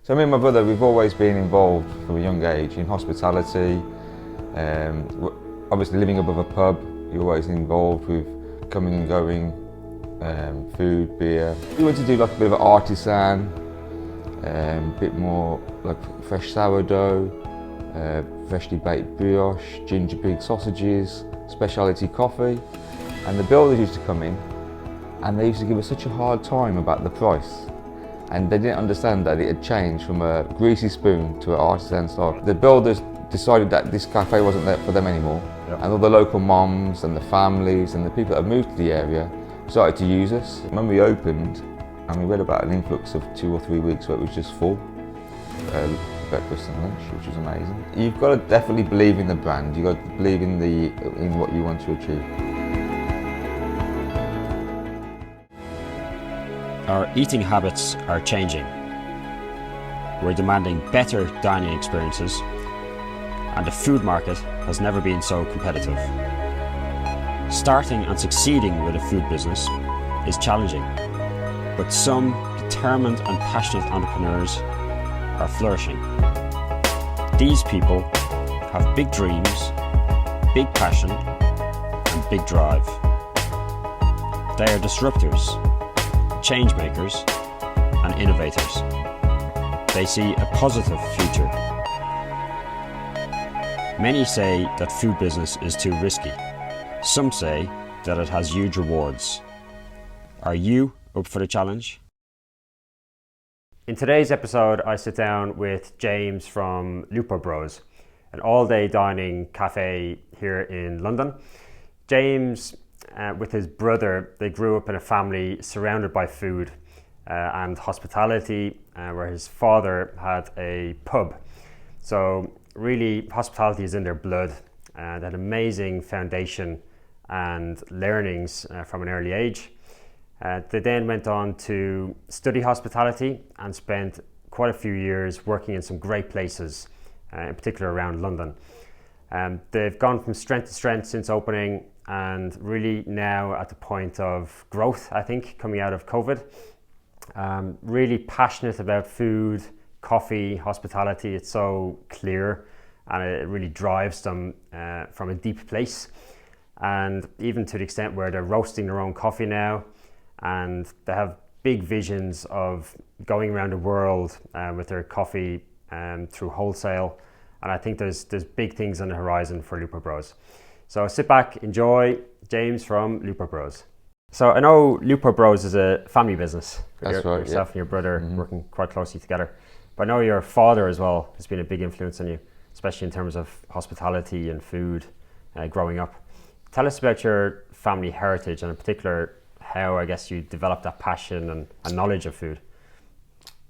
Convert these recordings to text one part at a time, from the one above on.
So me and my brother, we've always been involved from a young age in hospitality. Obviously living above a pub, you're always involved with coming and going, food, beer. We wanted to do like a bit of an artisan, a bit more like fresh sourdough, freshly baked brioche, ginger pig sausages, specialty coffee. And the builders used to come in and they used to give us such a hard time about the price. And they didn't understand that it had changed from a greasy spoon to an artisan style. The builders decided that this cafe wasn't there for them anymore. Yep. And all the local moms and the families and the people that had moved to the area started to use us. When we opened, and we had about an influx of 2 or 3 weeks where it was just full. Breakfast and lunch, which was amazing. You've got to definitely believe in the brand. You've got to believe in what you want to achieve. Our eating habits are changing. We're demanding better dining experiences, and the food market has never been so competitive. Starting and succeeding with a food business is challenging, but some determined and passionate entrepreneurs are flourishing. These people have big dreams, big passion, and big drive. They are disruptors, change makers, and innovators. They see a positive future. Many say that food business is too risky. Some say that it has huge rewards. Are you up for the challenge? In today's episode, I sit down with James from Lupo Bros, an all-day dining cafe here in London. James, with his brother, they grew up in a family surrounded by food and hospitality, where his father had a pub. So really, hospitality is in their blood. They had an amazing foundation and learnings from an early age. They then went on to study hospitality and spent quite a few years working in some great places, in particular around London. They've gone from strength to strength since opening, and really now at the point of growth, I think, coming out of COVID. Really passionate about food, coffee, hospitality. It's so clear and it really drives them from a deep place. And even to the extent where they're roasting their own coffee now, and they have big visions of going around the world with their coffee through wholesale. And I think there's big things on the horizon for Lupo Bros. So sit back, enjoy. James from Lupo Bros. So I know Lupo Bros is a family business. That's right. Yourself and your brother working quite closely together. But I know your father as well has been a big influence on you, especially in terms of hospitality and food growing up. Tell us about your family heritage, and in particular how, I guess, you developed that passion and knowledge of food.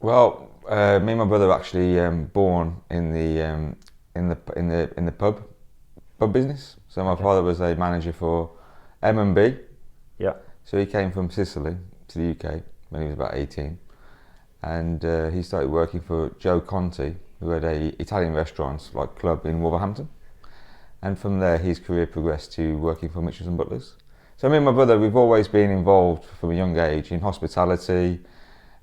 Well, me and my brother were actually born in the pub business. So my father was a manager for M&B. Yeah. So he came from Sicily to the UK when he was about 18, and he started working for Joe Conti, who had a Italian restaurant like club in Wolverhampton. And from there, his career progressed to working for Mitchells and Butlers. So me and my brother, we've always been involved from a young age in hospitality.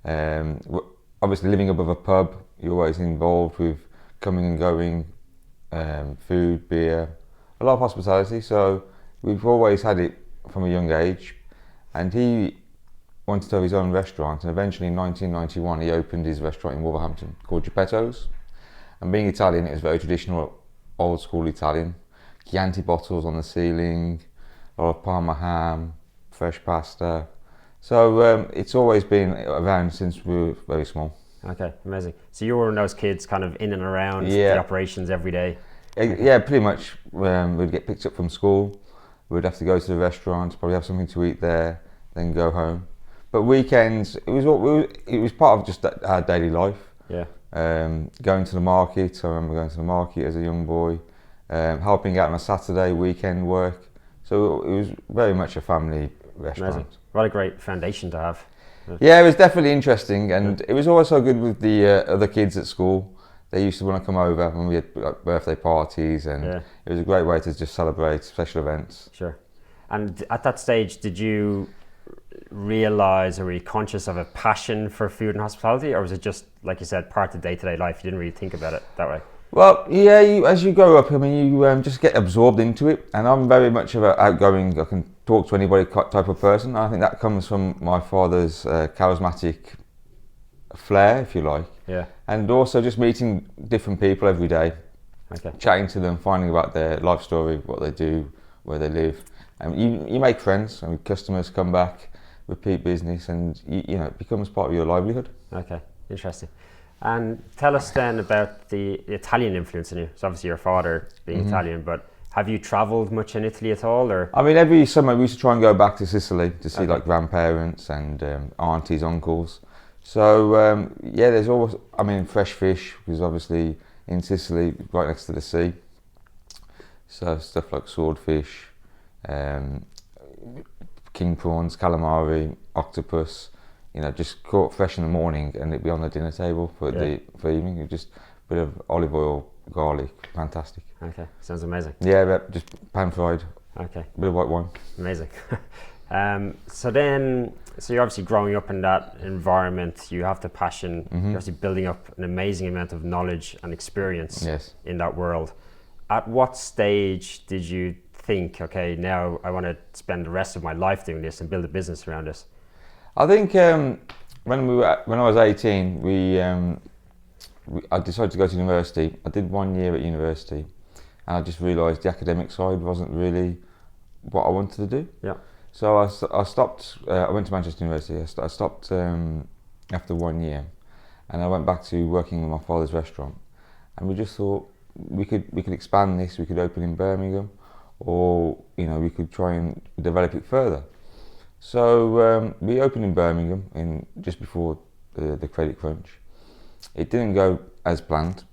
Obviously living above a pub, you're always involved with coming and going, food, beer, a lot of hospitality. So we've always had it from a young age. And he wanted to have his own restaurant, and eventually in 1991 he opened his restaurant in Wolverhampton called Geppetto's. And being Italian, it was very traditional, old school Italian. Chianti bottles on the ceiling, a lot of Parma ham, fresh pasta. So it's always been around since we were very small. Okay, amazing. So you were one of those kids kind of in and around the operations every day? Yeah, pretty much. We'd get picked up from school, we'd have to go to the restaurant, probably have something to eat there, then go home. But weekends, it was part of just our daily life. Yeah. Going to the market, I remember going to the market as a young boy, helping out on a Saturday, weekend work. So it was very much a family restaurant. Amazing. What a great foundation to have. Yeah, it was definitely interesting, and it was always so good with the other kids at school. They used to want to come over when we had like, birthday parties, and it was a great way to just celebrate special events. Sure. And at that stage, did you realize, or were you conscious of a passion for food and hospitality, or was it just, like you said, part of day-to-day life? You didn't really think about it that way? Well, yeah, as you grow up, I mean, you just get absorbed into it, and I'm very much of an outgoing, I can talk to anybody type of person. I think that comes from my father's charismatic flair, if you like. Yeah. And also just meeting different people every day, chatting to them, finding about their life story, what they do, where they live. And you make friends, and customers come back, repeat business, and you know, it becomes part of your livelihood. Okay, interesting. And tell us then about the Italian influence in you. So obviously your father being Italian, but have you travelled much in Italy at all? Or I mean, every summer we used to try and go back to Sicily to see like grandparents and aunties, uncles. So yeah, there's always, I mean, fresh fish, because obviously in Sicily, right next to the sea. So stuff like swordfish, king prawns, calamari, octopus, you know, just caught fresh in the morning, and it'd be on the dinner table for evening. You just a bit of olive oil, garlic, fantastic. Okay, sounds amazing. Yeah, but just pan fried. Okay. Bit of white wine. Amazing. So you're obviously growing up in that environment. You have the passion. You're obviously building up an amazing amount of knowledge and experience in that world. At what stage did you think, okay, now I want to spend the rest of my life doing this and build a business around this? I think when I was 18, I decided to go to university. I did 1 year at university, and I just realised the academic side wasn't really what I wanted to do. Yeah. So I stopped. I went to Manchester University. I stopped after 1 year, and I went back to working with my father's restaurant. And we just thought we could expand this. We could open in Birmingham, or you know, we could try and develop it further. So we opened in Birmingham just before the credit crunch. It didn't go as planned.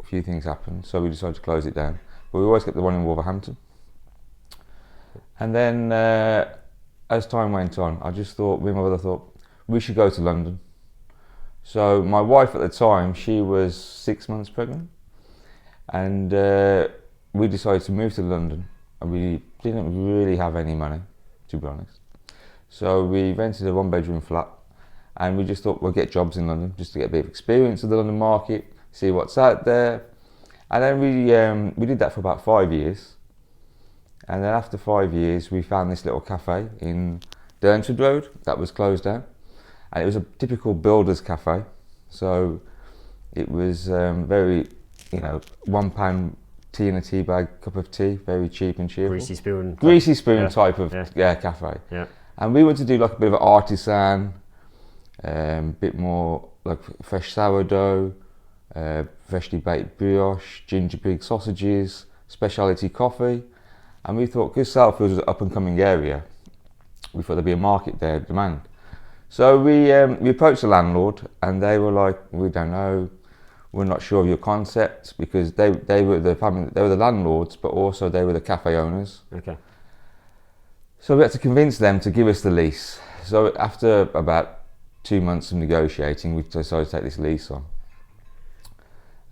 A few things happened, so we decided to close it down. But we always kept the one in Wolverhampton. And then as time went on, I just thought, me and my brother thought, we should go to London. So my wife at the time, she was 6 months pregnant. And we decided to move to London. And we didn't really have any money, to be honest. So we rented a 1-bedroom flat, and we just thought we'll get jobs in London just to get a bit of experience of the London market, see what's out there. And then we did that for about 5 years. And then after 5 years, we found this little cafe in Durnsford Road that was closed down. And it was a typical builder's cafe. So it was very, you know, £1 tea in a tea bag, cup of tea, very cheap and cheerful. Greasy spoon type of cafe. Yeah. And we wanted to do like a bit of an artisan, bit more like fresh sourdough, freshly baked brioche, ginger pig sausages, specialty coffee. And we thought, because Southfields was an up and coming area, we thought there'd be a market there, demand. So we approached the landlord, and they were like, we don't know, we're not sure of your concept, because they were the family, they were the landlords, but also they were the cafe owners. Okay. So we had to convince them to give us the lease. So after about 2 months of negotiating, we decided to take this lease on.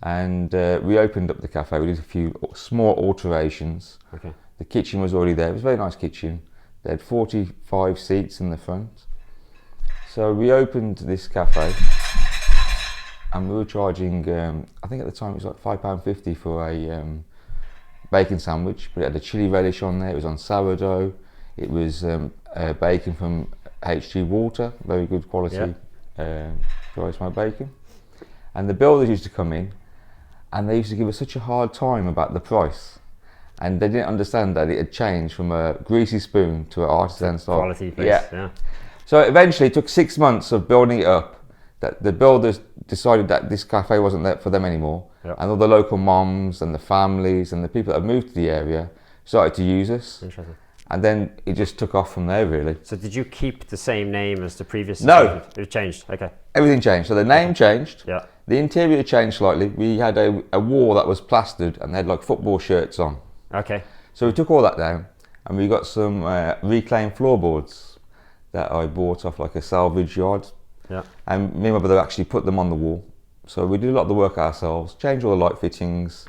And we opened up the cafe. We did a few small alterations. Okay. The kitchen was already there. It was a very nice kitchen. They had 45 seats in the front. So we opened this cafe, and we were charging, I think at the time it was like £5.50 for a bacon sandwich, but it had a chilli relish on there. It was on sourdough. It was bacon from HG Walter, very good quality dry smoked bacon. And the builders used to come in, and they used to give us such a hard time about the price. And they didn't understand that it had changed from a greasy spoon to an artisan style. Quality place, yeah. So eventually it took 6 months of building it up, that the builders decided that this cafe wasn't there for them anymore. Yep. And all the local moms and the families and the people that had moved to the area started to use us. Interesting. And then it just took off from there, really. So did you keep the same name as the previous? No. It changed, okay. Everything changed. So the name changed. Yeah. The interior changed slightly. We had a wall that was plastered, and they had like football shirts on. Okay. So we took all that down, and we got some reclaimed floorboards that I bought off like a salvage yard. Yeah. And me and my brother actually put them on the wall. So we did a lot of the work ourselves, changed all the light fittings,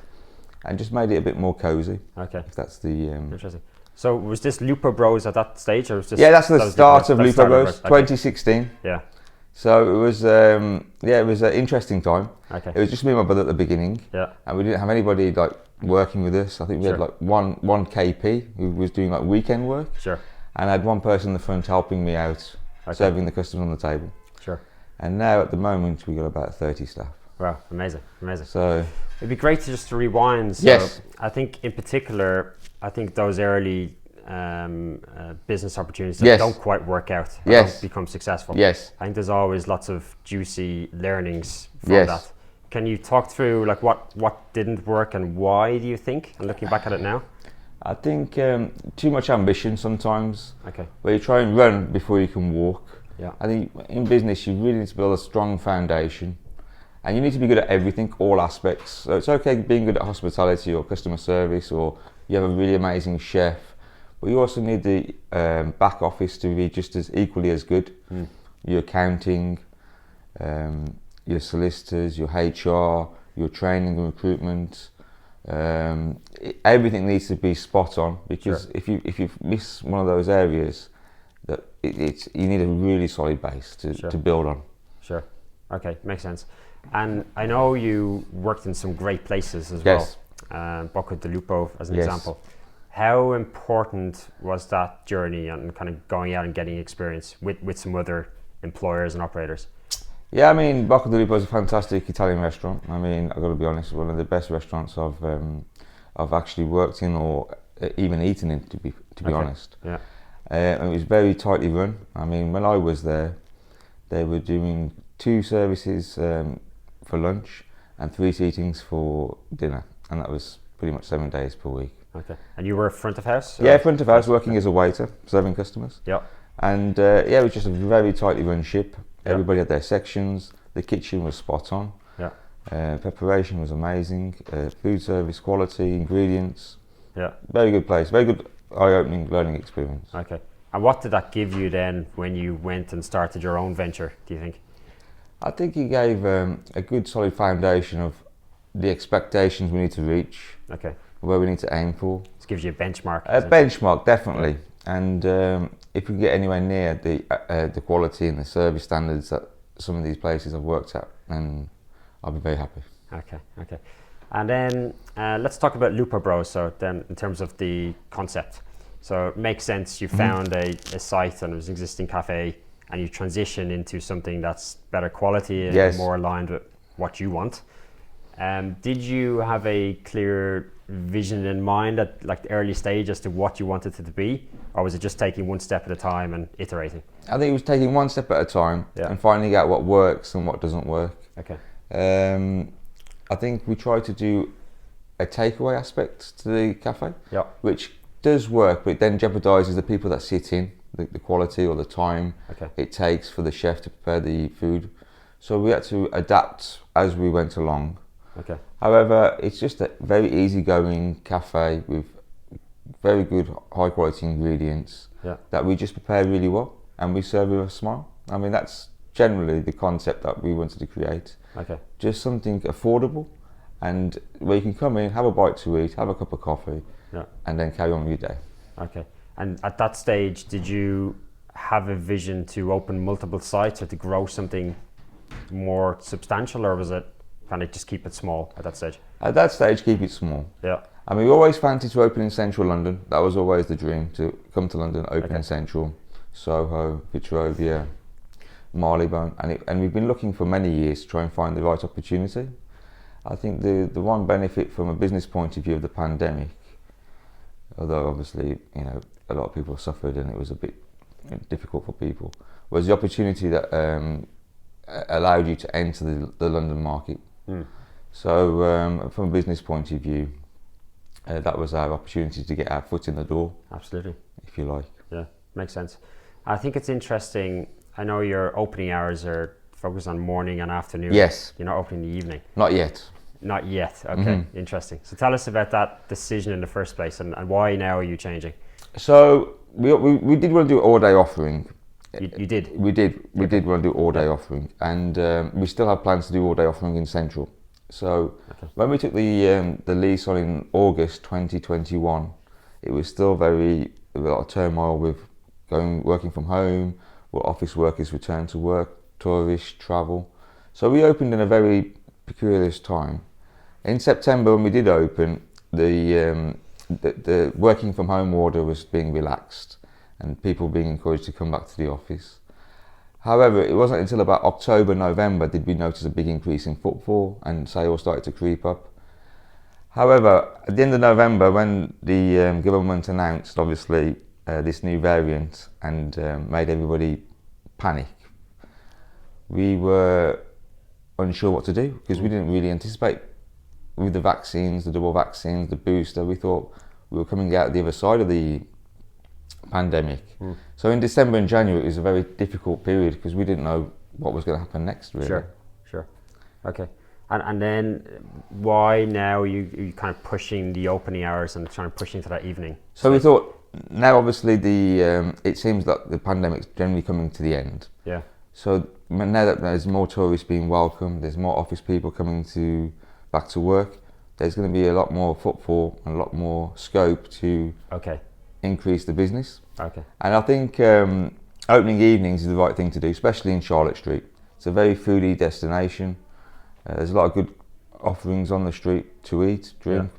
and just made it a bit more cosy. Okay. If that's the... Interesting. So was this Lupo Bros at that stage, or was this? Yeah, that's the start of the Lupo start Bros, it? Okay. 2016. Yeah. So it was, it was an interesting time. Okay. It was just me and my brother at the beginning. Yeah. And we didn't have anybody like working with us. I think we had like one KP who was doing like weekend work. Sure. And I had one person in the front helping me out, serving the customers on the table. Sure. And now at the moment we got about 30 staff. Wow, amazing. So it'd be great to rewind. So yes. I think in particular, those early business opportunities that don't quite work out, don't become successful. Yes. I think there's always lots of juicy learnings from that. Can you talk through like what didn't work and why, do you think, and looking back at it now? I think too much ambition sometimes. Okay. Where you try and run before you can walk. Yeah. I think in business you really need to build a strong foundation, and you need to be good at everything, all aspects. So it's okay being good at hospitality or customer service, or you have a really amazing chef, but you also need the back office to be just as equally as good. Your accounting, your solicitors, your HR, your training and recruitment. Everything needs to be spot on, because if you miss one of those areas, that you need a really solid base to build on. Sure. Okay, makes sense. And I know you worked in some great places as Yes. well. Bocca de Lupo as an example. How important was that journey and kind of going out and getting experience with some other employers and operators? Yeah, I mean, Bocca de Lupo is a fantastic Italian restaurant. I mean, I've got to be honest, one of the best restaurants I've actually worked in or even eaten in, to be honest. Yeah. It was very tightly run. I mean, when I was there, they were doing 2 services for lunch and 3 seatings for dinner, and that was pretty much 7 days per week. Okay. And you were front of house? Yeah, front of house, working as a waiter, serving customers. Yeah. And it was just a very tightly run ship. Everybody had their sections. The kitchen was spot on. Yeah. Preparation was amazing. Food service quality, ingredients. Yeah. Very good place. Very good eye-opening learning experience. Okay. And what did that give you then when you went and started your own venture, do you think? I think it gave a good solid foundation of the expectations we need to reach. Okay. Where we need to aim for. It gives you a benchmark. A benchmark, definitely. And if we can get anywhere near the quality and the service standards that some of these places I've worked at, then I'll be very happy. Okay. And then let's talk about Lupo Bros. So then, in terms of the concept, so it makes sense. You found a site and it was an existing cafe, and you transition into something that's better quality and more aligned with what you want. Did you have a clear vision in mind at like the early stage as to what you wanted it to be, or was it just taking one step at a time and iterating? I think it was taking one step at a time and finding out what works and what doesn't work. Okay. I think we try to do a takeaway aspect to the cafe, which does work, but it then jeopardises the people that sit in, the quality or the time it takes for the chef to prepare the food. So we had to adapt as we went along. Okay. However, it's just a very easygoing cafe with very good high quality ingredients that we just prepare really well and we serve with a smile. I mean, that's generally the concept that we wanted to create. Okay. Just something affordable and where you can come in, have a bite to eat, have a cup of coffee and then carry on with your day. Okay. And at that stage, did you have a vision to open multiple sites or to grow something more substantial, or was it kind of just keep it small at that stage? At that stage, keep it small. Yeah. I mean, we always fancied to open in central London. That was always the dream, to come to London, open in central, Soho, Fitzrovia, Marylebone. And we've been looking for many years to try and find the right opportunity. I think the one benefit from a business point of view of the pandemic, although obviously, you know, a lot of people suffered and it was a bit difficult for people, was the opportunity that allowed you to enter the London market. So from a business point of view, that was our opportunity to get our foot in the door. Absolutely. If you like. Yeah, makes sense. I think it's interesting. I know your opening hours are focused on morning and afternoon. Yes. You're not opening in the evening. Not yet. Not yet. Okay, interesting. So tell us about that decision in the first place and why now are you changing? So we did want to do an all-day offering. You did? We did want to do all-day offering, and we still have plans to do all-day offering in Central. So when we took the lease on in August 2021, it was still a lot of turmoil with working from home, where office workers return to work, tourists, travel. So we opened in a very peculiar time. In September, when we did open, the working from home order was being relaxed and people being encouraged to come back to the office. However, it wasn't until about October, November did we notice a big increase in footfall and sales started to creep up. However, at the end of November, when the government announced, obviously, this new variant and made everybody panic, we were unsure what to do because we didn't really anticipate with the vaccines, the double vaccines, the booster. We thought we were coming out the other side of the pandemic. So in December and January, it was a very difficult period because we didn't know what was going to happen next, really. Sure. Okay. And then why now you kind of pushing the opening hours and trying to push into that evening? So we thought, now obviously it seems like the pandemic's generally coming to the end. Yeah. So now that there's more tourists being welcomed, there's more office people coming back to work, there's going to be a lot more footfall and a lot more scope to increase the business. Okay. And I think opening evenings is the right thing to do, especially in Charlotte Street. It's a very foodie destination. There's a lot of good offerings on the street to eat, drink.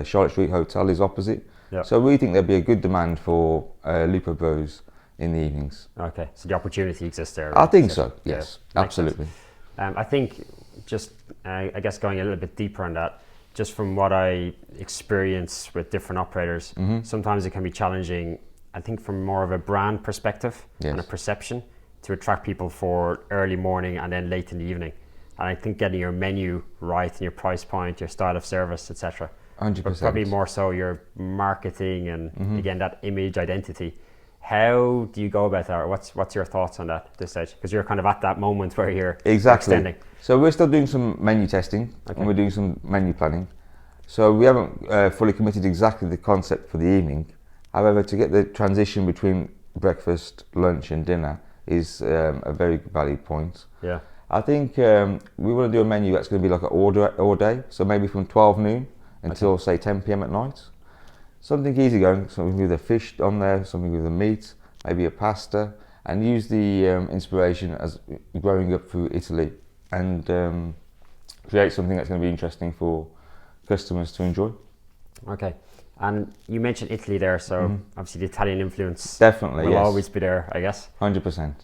Charlotte Street Hotel is opposite. Yep. So we think there'll be a good demand for Lupo Bros in the evenings. Okay, so the opportunity exists there. Right? I think so, yes, absolutely. I think just, I guess going a little bit deeper on that, just from what I experience with different operators, sometimes it can be challenging, I think from more of a brand perspective and a perception to attract people for early morning and then late in the evening. And I think getting your menu right and your price point, your style of service, etc. 100%. But probably more so your marketing and again that image identity. How do you go about that? Or what's your thoughts on that at this stage? Because you're kind of at that moment where you're extending. So we're still doing some menu testing and we're doing some menu planning. So we haven't fully committed exactly the concept for the evening. However, to get the transition between breakfast, lunch and dinner is a very valid point. Yeah. I think we want to do a menu that's going to be like an all day. So maybe from 12 noon until say 10 p.m. at night. Something easygoing, something with a fish on there, something with a meat, maybe a pasta, and use the inspiration as growing up through Italy and create something that's going to be interesting for customers to enjoy. Okay, and you mentioned Italy there, so obviously the Italian influence definitely will always be there, I guess. 100%.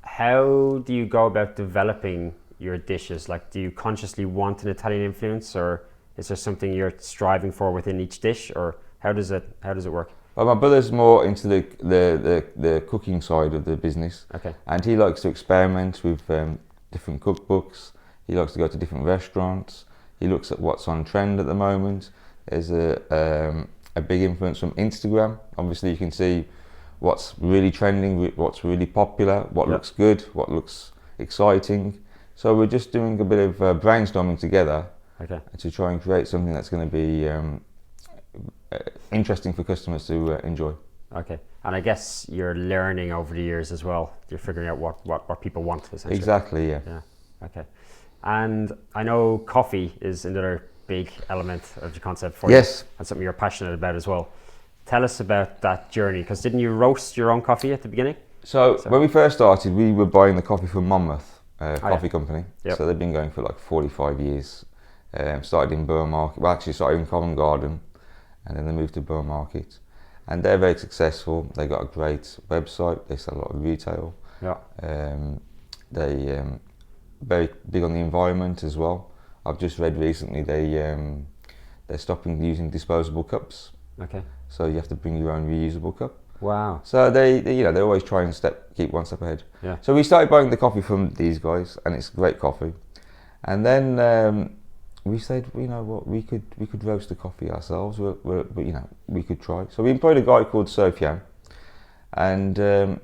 How do you go about developing your dishes? Like, do you consciously want an Italian influence, or is there something you're striving for within each dish, or how does it work? Well, my brother's more into the cooking side of the business. Okay. And he likes to experiment with different cookbooks. He likes to go to different restaurants. He looks at what's on trend at the moment. There's a big influence from Instagram. Obviously, you can see what's really trending, what's really popular, what looks good, what looks exciting. So we're just doing a bit of brainstorming together to try and create something that's going to be interesting for customers to enjoy. Okay, and I guess you're learning over the years as well. You're figuring out what people want, essentially. Exactly, yeah. Okay, and I know coffee is another big element of the concept for you. Yes. And something you're passionate about as well. Tell us about that journey, because didn't you roast your own coffee at the beginning? So when we first started, we were buying the coffee from Monmouth Coffee Company. Yep. So they've been going for like 45 years. Started in Borough Market, well actually started in Covent Garden, and then they moved to Borough Market. And they're very successful. They got a great website, they sell a lot of retail. Yeah. They very big on the environment as well. I've just read recently they're stopping using disposable cups. Okay. So you have to bring your own reusable cup. Wow. So they always try and keep one step ahead. Yeah. So we started buying the coffee from these guys, and it's great coffee. And then we said, you know what, we could roast the coffee ourselves. We could try. So we employed a guy called Sofian, and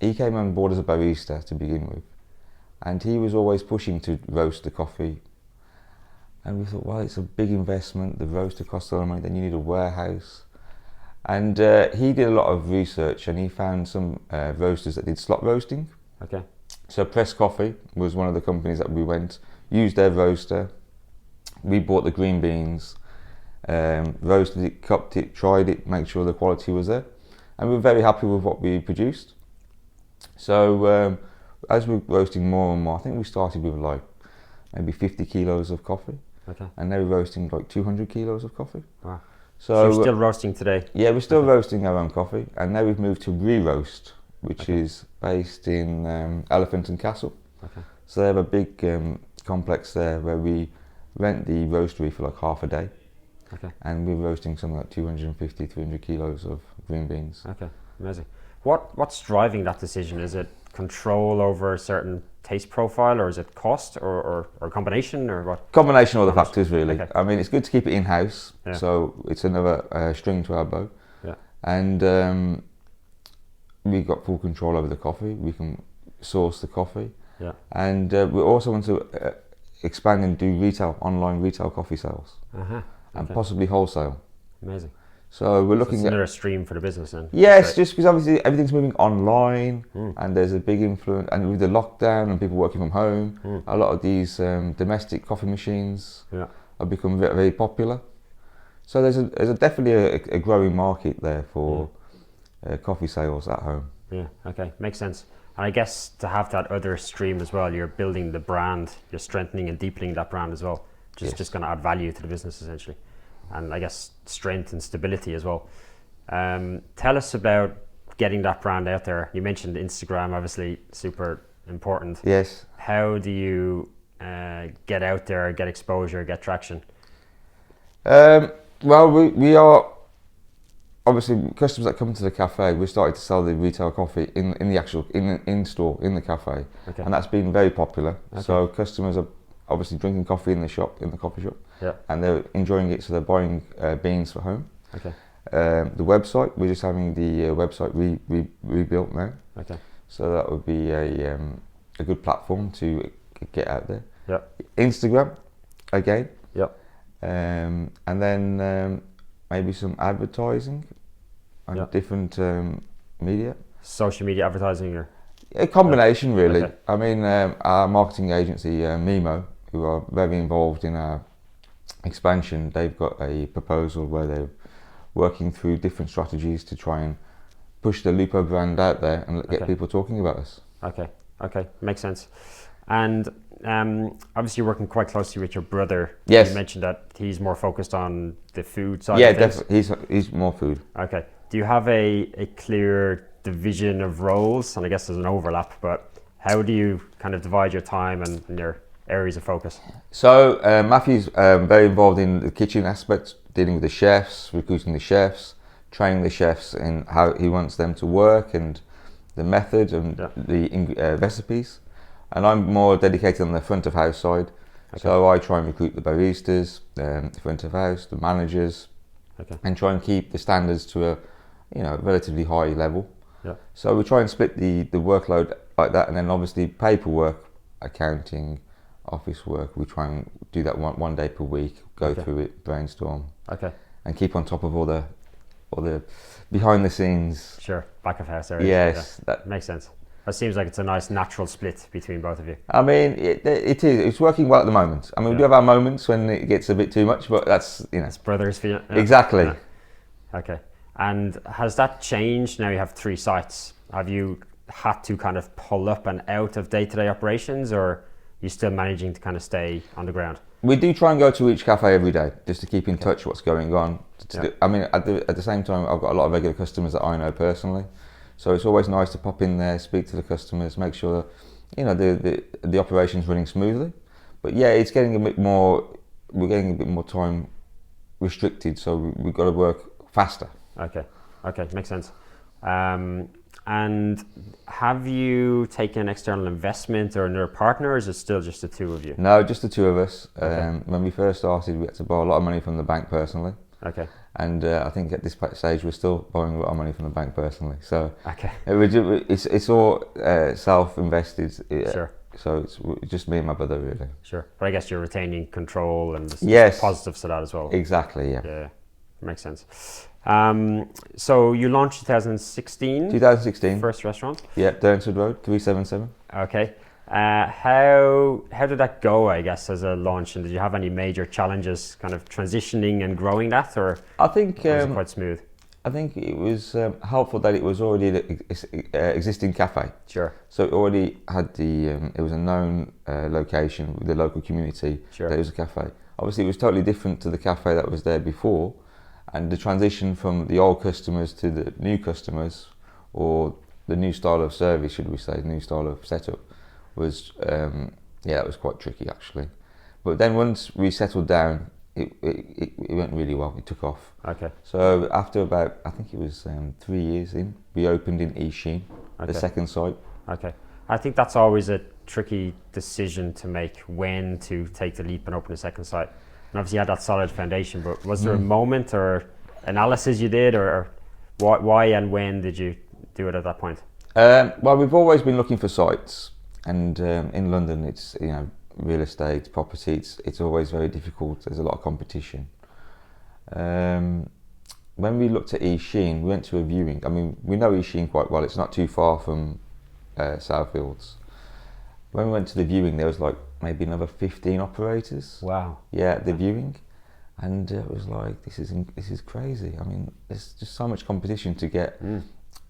he came on board as a barista to begin with, and he was always pushing to roast the coffee. And we thought, well, it's a big investment. The roaster costs a lot of money. Then you need a warehouse. And he did a lot of research, and he found some roasters that did slot roasting. Okay. So Press Coffee was one of the companies that we used their roaster. We bought the green beans, roasted it, cupped it, tried it, make sure the quality was there, and we were very happy with what we produced. So as we're roasting more and more, I think we started with like maybe 50 kilos of coffee, and now we're roasting like 200 kilos of coffee. Wow. So you're still roasting today? Yeah, we're still roasting our own coffee, and now we've moved to Re-Roast, which is based in Elephant and Castle. So they have a big complex there where we rent the roastery for like half a day, and we're roasting something like 250, 300 kilos of green beans. Okay, amazing. What's driving that decision? Is it control over a certain taste profile, or is it cost, or a combination, or what? Combination of all the factors, really. Okay. I mean, it's good to keep it in-house, so it's another string to our bow. And we've got full control over the coffee. We can source the coffee. And we also want to expand and do online retail coffee sales, and possibly wholesale. Amazing. So we're looking at another stream for the business then. Yes, just because obviously everything's moving online, and there's a big influence, and with the lockdown and people working from home, a lot of these domestic coffee machines have become very, very popular. So there's definitely a growing market there for coffee sales at home. Yeah, okay, makes sense. And I guess to have that other stream as well, you're building the brand, you're strengthening and deepening that brand as well, just going to add value to the business essentially. And I guess strength and stability as well. Tell us about getting that brand out there. You mentioned Instagram, obviously super important. Yes. How do you get out there, get exposure, get traction? Well, we are obviously customers that come to the cafe. We started to sell the retail coffee in the actual in store in the cafe, and that's been very popular. So customers are obviously drinking coffee in the coffee shop, and they're enjoying it. So they're buying beans for home. The website, we're just having the website rebuilt now. So that would be a good platform to get out there. Instagram, again. And then maybe some advertising and different media. Social media advertising, or a combination, really. I mean, our marketing agency, Mimo, who are very involved in our expansion, they've got a proposal where they're working through different strategies to try and push the Lupo brand out there and get people talking about us. Okay, makes sense. And obviously you're working quite closely with your brother. Yes. You mentioned that he's more focused on the food side of things. Definitely. He's more food. Okay. Do you have a clear division of roles? And I guess there's an overlap, but how do you kind of divide your time and your areas of focus? So Matthew's very involved in the kitchen aspect, dealing with the chefs, recruiting the chefs, training the chefs in how he wants them to work and the method and the recipes. And I'm more dedicated on the front of house side. So I try and recruit the baristas, the front of house, the managers, and try and keep the standards to a relatively high level. So we try and split the workload like that, and then obviously paperwork, accounting, office work, we try and do that one day per week, go through it, brainstorm, and keep on top of all the behind the scenes. Sure, back of house areas. Yes, that makes sense. It seems like it's a nice natural split between both of you. I mean, it is. It's working well at the moment. I mean, we do have our moments when it gets a bit too much, but that's, It's brothers for you. Exactly. Yeah. Okay. And has that changed? Now you have 3 sites. Have you had to kind of pull up and out of day-to-day operations, or are you still managing to kind of stay on the ground? We do try and go to each cafe every day just to keep in touch what's going on. I mean, at the same time, I've got a lot of regular customers that I know personally. So it's always nice to pop in there, speak to the customers, make sure the operation's running smoothly. But yeah, it's getting a bit more. We're getting a bit more time restricted, so we've got to work faster. Okay, makes sense. And have you taken external investment or another partner, or is it still just the 2 of you? No, just the 2 of us. When we first started, we had to borrow a lot of money from the bank personally. And I think at this stage we're still borrowing a lot of money from the bank personally. So it's all self-invested. Sure. So it's just me and my brother, really. Sure. But I guess you're retaining control and there's positives to that as well. Exactly, yeah. Yeah, makes sense. So you launched 2016? 2016. First restaurant? Yeah, Durnsford Road, 377. Okay. How did that go, I guess, as a launch? And did you have any major challenges kind of transitioning and growing that, or I think was it quite smooth? I think it was helpful that it was already an existing cafe. Sure. So it already had it was a known location with the local community. Sure. That it was a cafe. Obviously, it was totally different to the cafe that was there before, and the transition from the old customers to the new customers, or the new style of service, should we say, new style of setup, was that was quite tricky actually. But then once we settled down, it went really well. It took off. Okay. So after about, I think it was 3 years in, we opened in Ishin, the second site. Okay. I think that's always a tricky decision to make, when to take the leap and open a second site. And obviously you had that solid foundation, but was there a moment or analysis you did, or why and when did you do it at that point? Well, we've always been looking for sites, and in London, it's real estate, property. It's always very difficult. There's a lot of competition. When we looked at Ishin, we went to a viewing. I mean, we know Ishin quite well. It's not too far from Southfields. When we went to the viewing, there was like maybe another 15 operators. Wow. Yeah, at the viewing, and it was like, this is crazy. I mean, there's just so much competition to get.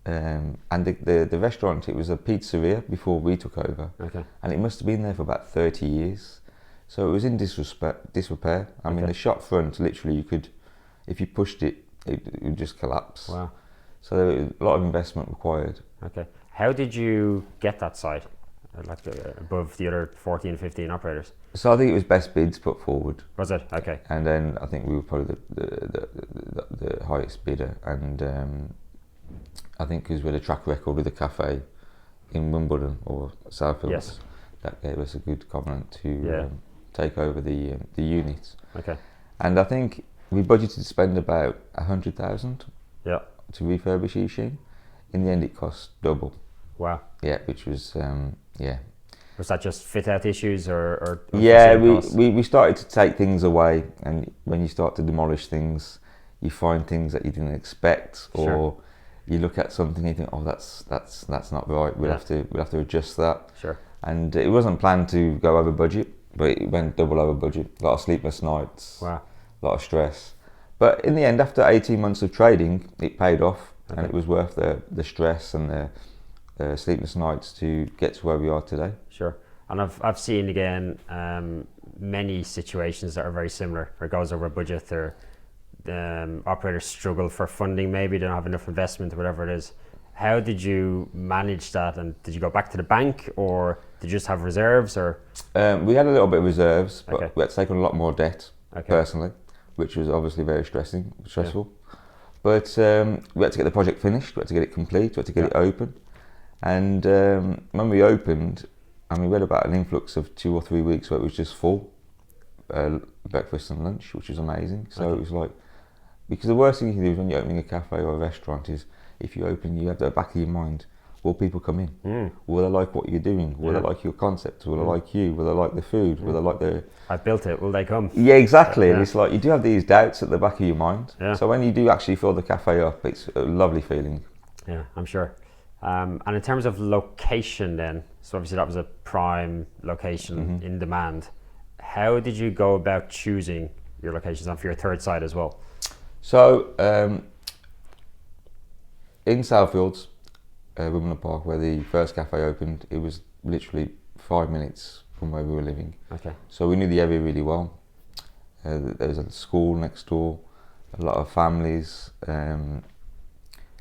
And the restaurant, it was a pizzeria before we took over. Okay. And it must have been there for about 30 years. So it was in disrepair. I mean, the shop front, literally, you could, if you pushed it, it would just collapse. Wow. So there was a lot of investment required. Okay. How did you get that site, like above the other 14, 15 operators? So I think it was best bids put forward. Was it? Okay. And then I think we were probably the highest bidder, and I think because we had a track record with the cafe in Wimbledon or Southfields, yes, that gave us a good covenant to take over the units. Okay. And I think we budgeted to spend about 100,000 to refurbish Ishin. In the end, it cost double. Wow. Yeah, which was Was that just fit out issues or yeah, we started to take things away, and when you start to demolish things, you find things that you didn't expect, or sure, you look at something and you think, oh, that's not right. We'll have to adjust that. Sure. And it wasn't planned to go over budget, but it went double over budget. A lot of sleepless nights. Wow. A lot of stress. But in the end, after 18 months of trading, it paid off, and it was worth the stress and the sleepless nights to get to where we are today. Sure. And I've seen again many situations that are very similar, where it goes over budget, or operators struggle for funding, maybe they don't have enough investment or whatever it is. How did you manage that, and did you go back to the bank, or did you just have reserves? Or we had a little bit of reserves, but we had to take on a lot more debt personally, which was obviously very stressful. Yeah. But we had to get the project finished, we had to get it complete, we had to get it open. And when we opened, I mean, we had about an influx of 2 or 3 weeks where it was just full, breakfast and lunch, which was amazing. So it was like, because the worst thing you can do is when you're opening a cafe or a restaurant is, if you open, you have the back of your mind, will people come in? Will they like what you're doing? Will they like your concept? Will they like you? Will they like the food? Will they like the... I've built it, will they come? Yeah, exactly. And it's like, you do have these doubts at the back of your mind. Yeah. So when you do actually fill the cafe up, it's a lovely feeling. Yeah, I'm sure. And in terms of location then, so obviously that was a prime location in demand. How did you go about choosing your locations, and for your third site as well? So in Southfields, Wimbledon Park, where the first cafe opened, it was literally 5 minutes from where we were living. Okay. So we knew the area really well. There was a school next door, a lot of families.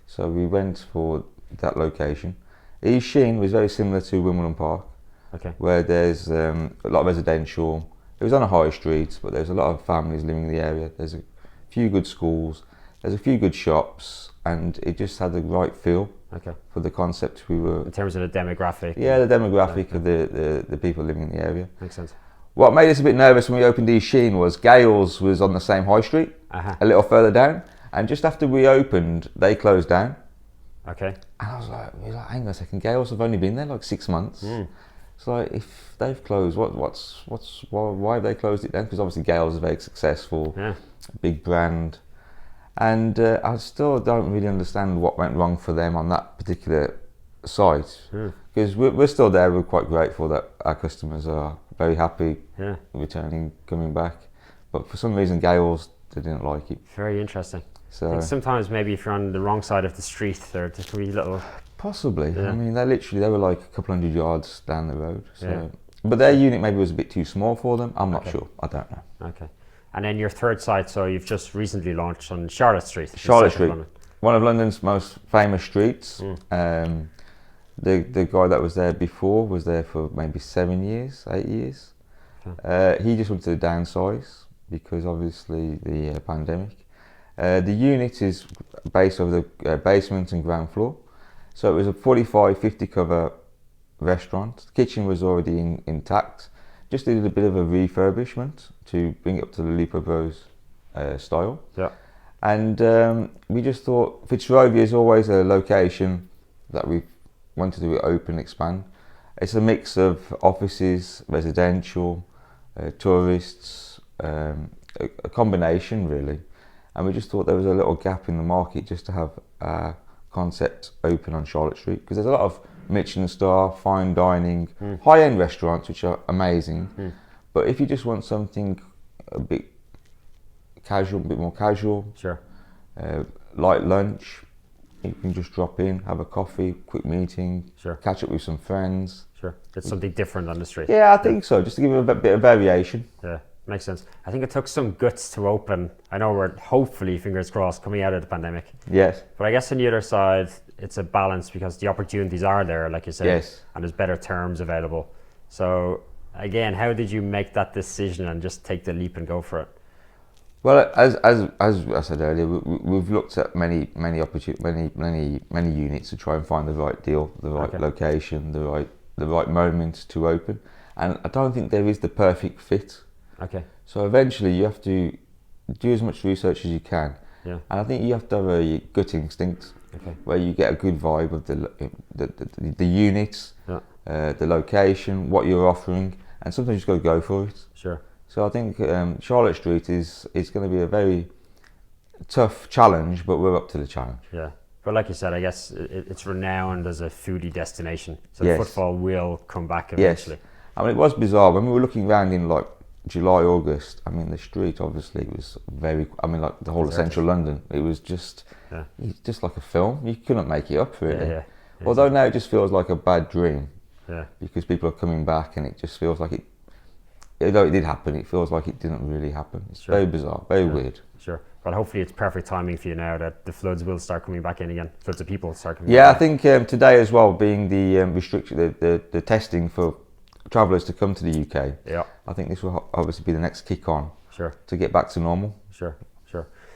So we went for that location. Ishin was very similar to Wimbledon Park, where there's a lot of residential. It was on a high street, but there's a lot of families living in the area. There's a few good schools, there's a few good shops, and it just had the right feel for the concept we were... In terms of the demographic? Yeah, the demographic of the people living in the area. Makes sense. What made us a bit nervous when we opened Ishin was Gales was on the same high street, a little further down, and just after we opened, they closed down. Okay. And I was like, hang on a second, Gales have only been there like 6 months. It's like, if they've closed, why have they closed it down? Because obviously Gales is very successful, big brand. And I still don't really understand what went wrong for them on that particular site. Because because we're still there. We're quite grateful that our customers are very happy returning, coming back. But for some reason, Gales, they didn't like it. Very interesting. So I think sometimes maybe if you're on the wrong side of the street, there can be little... Possibly. Yeah. I mean, they were like a couple hundred yards down the road. So, but their unit maybe was a bit too small for them. I'm not sure. I don't know. Okay. And then your third site, so you've just recently launched on Charlotte Street. Charlotte Street, one of London's most famous streets. The guy that was there before was there for maybe 7 years, 8 years. Okay. He just wanted to downsize because obviously the pandemic. The unit is based over the basement and ground floor. So it was a 45, 50 cover restaurant. The kitchen was already intact. Just did a bit of a refurbishment to bring it up to the Lupo Bros style. Yeah. And we just thought Fitzrovia is always a location that we wanted to open, expand. It's a mix of offices, residential, tourists, a combination really. And we just thought there was a little gap in the market just to have a concept open on Charlotte Street, because there's a lot of Michelin star, fine dining, high-end restaurants which are amazing. But if you just want something a bit casual, a bit more casual, light lunch, you can just drop in, have a coffee, quick meeting, catch up with some friends. It's something different on the street. Yeah, I think so, just to give it a bit of variation. Yeah, makes sense. I think it took some guts to open. I know we're hopefully, fingers crossed, coming out of the pandemic. Yes. But I guess on the other side, it's a balance because the opportunities are there, like you said. Yes. And there's better terms available. So again, how did you make that decision and just take the leap and go for it? Well, as I said earlier, we've looked at many units to try and find the right deal, the right location, the right moment to open, and I don't think there is the perfect fit. Okay. So eventually, you have to do as much research as you can, and I think you have to have a gut instinct where you get a good vibe of the units, the location, what you're offering, and sometimes you just got to go for it. Sure. So I think Charlotte Street is going to be a very tough challenge, but we're up to the challenge. Yeah, but like you said, I guess it's renowned as a foodie destination, so the footfall will come back eventually. Yes. I mean, it was bizarre when we were looking around in like July, August. I mean, the street obviously was like the whole of central London. It was just like a film. You couldn't make it up really. Yeah. Although now it just feels like a bad dream. Yeah. Because people are coming back, and it just feels like it. Although it did happen, it feels like it didn't really happen. It's very bizarre, very weird. Sure. Well, hopefully it's perfect timing for you now that the floods will start coming back in again. Floods of people start coming back. Yeah, I think today as well, being the restriction, the testing for travellers to come to the UK. Yeah. I think this will obviously be the next kick on. Sure. To get back to normal. Sure.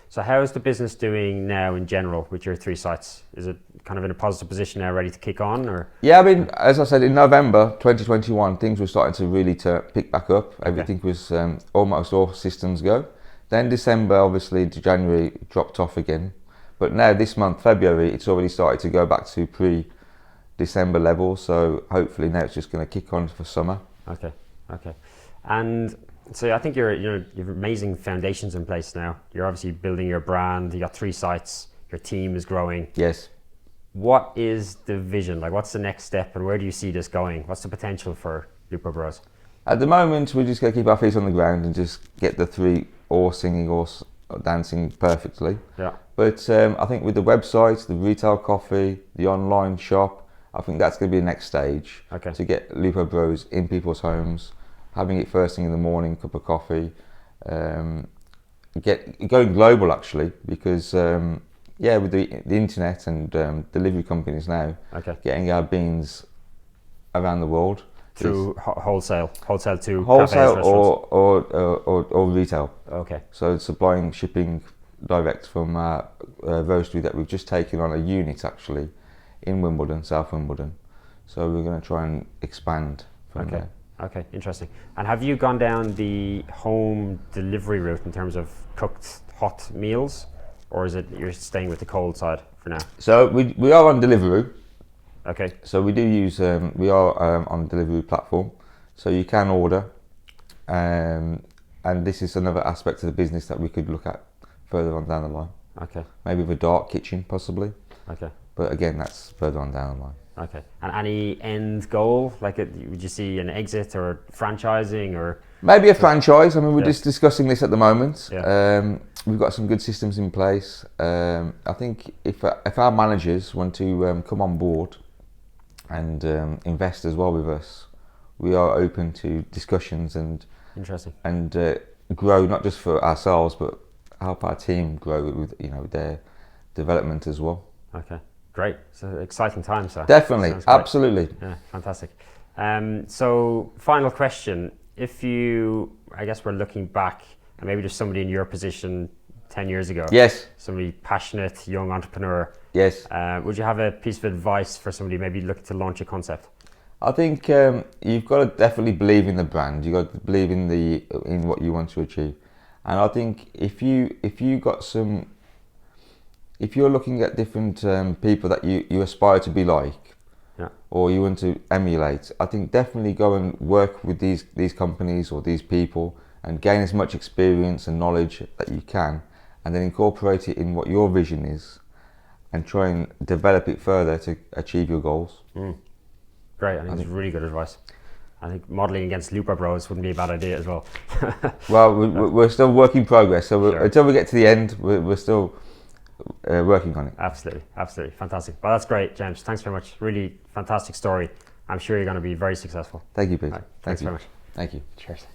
So how is the business doing now in general with your 3 sites? Is it kind of in a positive position now, ready to kick on, or? Yeah, I mean, as I said, in November 2021, things were starting to really pick back up. Everything was almost all systems go. Then December, obviously, to January, dropped off again. But now this month, February, it's already started to go back to pre-December levels. So hopefully now it's just going to kick on for summer. Okay. And so I think you've amazing foundations in place now. You're obviously building your brand. You got 3 sites. Your team is growing. Yes. What is the vision? Like, what's the next step, and where do you see this going? What's the potential for Lupo Bros? At the moment, we're just going to keep our feet on the ground and just get the 3 or singing or dancing perfectly. Yeah. But I think with the website, the retail coffee, the online shop, I think that's going to be the next stage. Okay. To get Lupo Bros in people's homes, having it first thing in the morning, cup of coffee, going global actually, because with the internet and delivery companies now, getting our beans around the world through wholesale to wholesale cafes, or retail. Okay. So supplying, shipping direct from our roastery that we've just taken on a unit actually in Wimbledon, South Wimbledon. So we're going to try and expand from there. Okay, interesting. And have you gone down the home delivery route in terms of cooked hot meals, or is it you're staying with the cold side for now? So we are on Deliveroo. Okay. So we do use we are on Deliveroo platform, so you can order, and this is another aspect of the business that we could look at further on down the line. Okay. Maybe with a dark kitchen possibly. Okay. But again, that's further on down the line. Okay. And any end goal? Like, would you see an exit or franchising or? Maybe a franchise. I mean, we're Yeah. just discussing this at the moment. Yeah. We've got some good systems in place. I think if our managers want to come on board and invest as well with us, we are open to discussions and Interesting. And grow not just for ourselves, but help our team grow with their development as well. Okay, great. So exciting times. So Definitely, absolutely. Yeah, fantastic. So final question: if you, I guess we're looking back, and maybe just somebody in your position 10 years ago. Yes. Somebody passionate, young entrepreneur. Yes. Would you have a piece of advice for somebody maybe looking to launch a concept? I think you've got to definitely believe in the brand. You've got to believe in what you want to achieve. And I think if you're looking at different people that you aspire to be like, yeah, or you want to emulate, I think definitely go and work with these companies or these people and gain as much experience and knowledge that you can, and then incorporate it in what your vision is, and try and develop it further to achieve your goals. Great, I think it's really good advice. I think modelling against Lupo Bros wouldn't be a bad idea as well. Well, we're still work in progress, so Sure. until we get to the end, we're still working on it. Absolutely, absolutely. Fantastic. Well, that's great, James. Thanks very much. Really fantastic story. I'm sure you're going to be very successful. Thank you, Pete. Right. Thanks Thanks very much. Thank you. Cheers.